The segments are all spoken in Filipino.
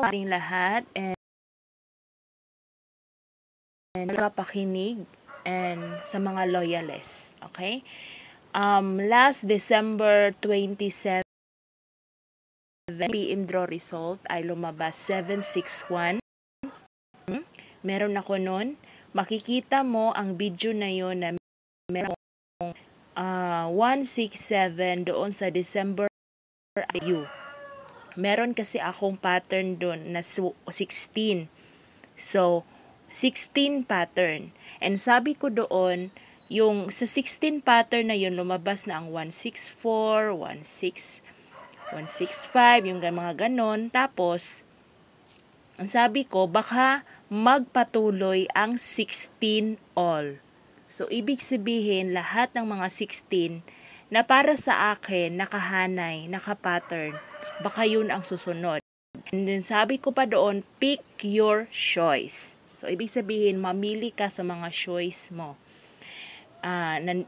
ating lahat and nakapakinig and sa mga loyalists. Okay? Last December 27 PM draw result ay lumabas 761. Meron ako nun. Makikita mo ang video na yon na meron 167 doon sa December IU. Meron kasi akong pattern doon na 16. So, 16 pattern. And sabi ko doon, yung sa 16 pattern na yun, lumabas na ang 164, 165, yung mga ganon. Tapos, ang sabi ko, baka magpatuloy ang 16 all. So, ibig sabihin, lahat ng mga 16 na para sa akin, nakahanay, nakapattern, baka yun ang susunod. And then, sabi ko pa doon, pick your choice. So, ibig sabihin, mamili ka sa mga choice mo.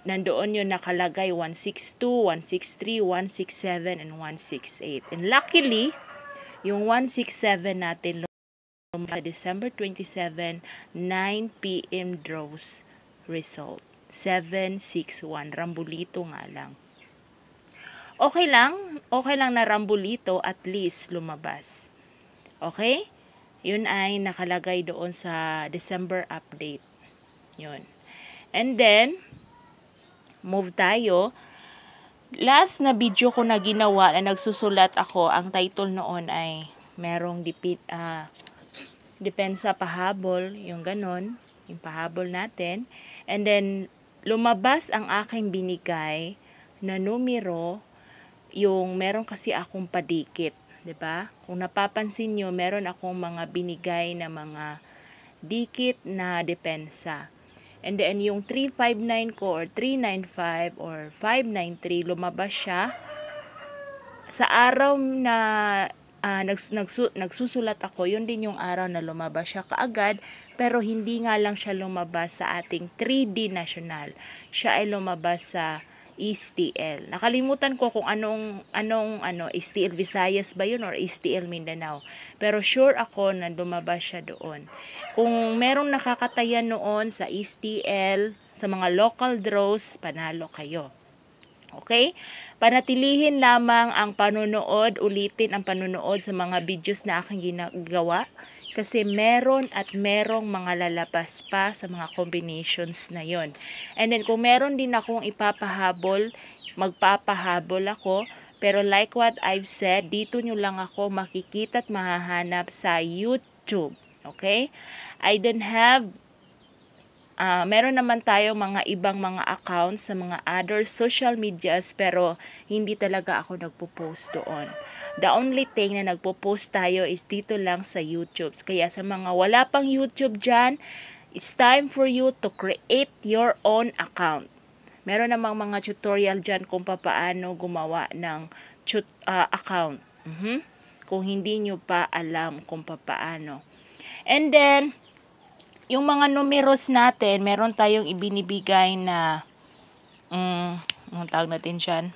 Nandoon yun nakalagay 162, 163, 167, and 168. And luckily, yung 167 natin December 27, 9 PM draws result. 761. Rambulito nga lang. Okay lang na rambulito, at least lumabas. Okay? Yun ay nakalagay doon sa December update. Yun. And then, move tayo. Last na video ko na ginawa na nagsusulat ako, ang title noon ay merong depensa pahabol, yung ganon, yung pahabol natin. And then, lumabas ang aking binigay na numero, yung meron kasi akong padikit. 'Di ba? Kung napapansin nyo, meron akong mga binigay na mga dikit na depensa. And then, yung 359 ko or 395 or 593, lumabas siya sa araw na nagsusulat ako. Yun din yung araw na lumabas siya kaagad, pero hindi nga lang siya lumabas sa ating 3D national. Siya ay lumabas sa STL. Nakalimutan ko kung anong STL Visayas ba yun or STL Mindanao. Pero sure ako na lumabas siya doon. Kung merong nakakatayan noon sa STL, sa mga local draws, panalo kayo. Okay? Panatilihin lamang ang panonood, ulitin ang panonood sa mga videos na aking ginagawa. Kasi meron at merong mga lalabas pa sa mga combinations na yon. And then kung meron din akong ipapahabol, magpapahabol ako. Pero like what I've said, dito nyo lang ako makikita at mahahanap sa YouTube. Okay? I don't have, meron naman tayo mga ibang mga accounts sa mga other social medias, pero hindi talaga ako nagpo-post doon. The only thing na nagpo-post tayo is dito lang sa YouTube. Kaya sa mga wala pang YouTube dyan, it's time for you to create your own account. Meron namang mga tutorial dyan kung paano gumawa ng account. Kung hindi nyo pa alam kung paano. And then, yung mga numeros natin, meron tayong ibinibigay na, anong tawag natin dyan?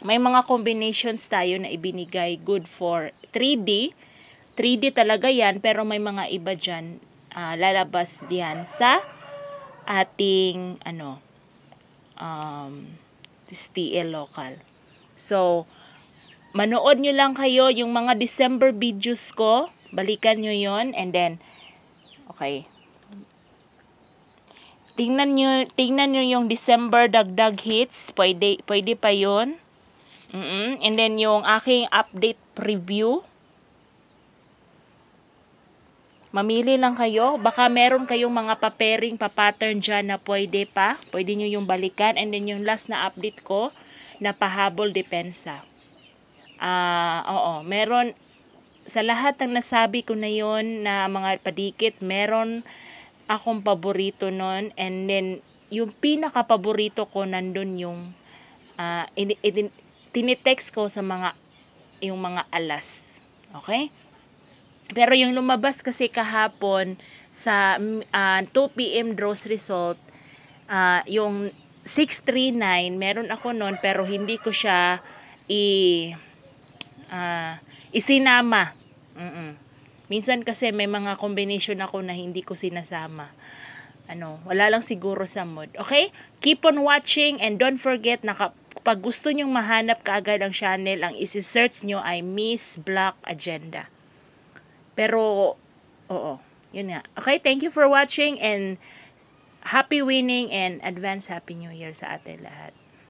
May mga combinations tayo na ibinigay good for 3D. 3D talaga yan, pero may mga iba dyan, lalabas diyan sa ating, STL local. So, manood nyo lang kayo yung mga December videos ko. Balikan nyo yon, and then, okay. Tingnan nyo yung December dagdag hits. Pwede pa yon. And then yung aking update preview. Mamili lang kayo. Baka meron kayong mga pattern dyan na pwede pa. Pwede nyo yung balikan. And then yung last na update ko na pahabol depensa. Meron sa lahat ng nasabi ko na yon na mga padikit, meron akong paborito nun. And then yung pinaka-paborito ko nandun yung tinitext ko sa yung mga alas. Okay? Pero yung lumabas kasi kahapon sa 2 PM draws result, yung 639, meron ako nun pero hindi ko siya isinama Minsan kasi may mga combination ako na hindi ko sinasama. Wala lang siguro sa mood. Okay? Keep on watching and don't forget na kapag gusto nyong mahanap kaagad ang channel, ang isi-search nyo ay Miss Black Agenda. Pero, oo, yun nga. Okay, thank you for watching and happy winning and advance Happy New Year sa atin lahat.